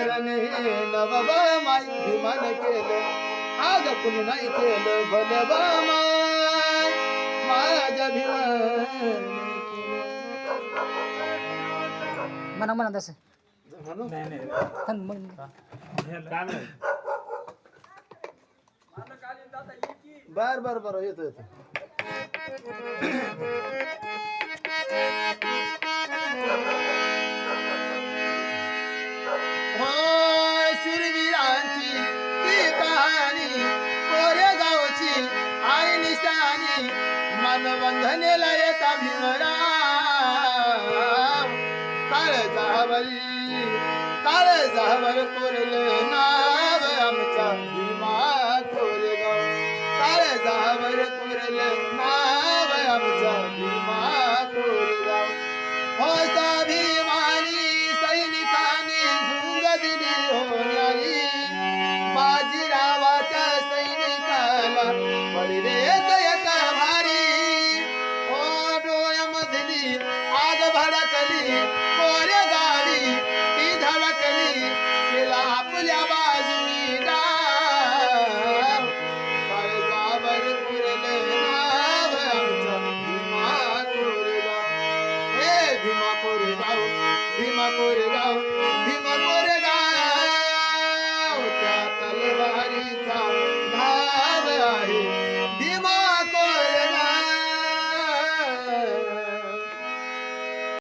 मरणे नवव माई भीमान केलं आज कुणी नाही केलं भलं व माय माझ्या भीमान म्हणा म्हणा तसं म्हणू बर बर बर येतो येतो शिरवीरांची ती कहाणी कोरेगावची आई निशाणी मनवंधनेला येता भीमराव काळ जावरी कोरले ना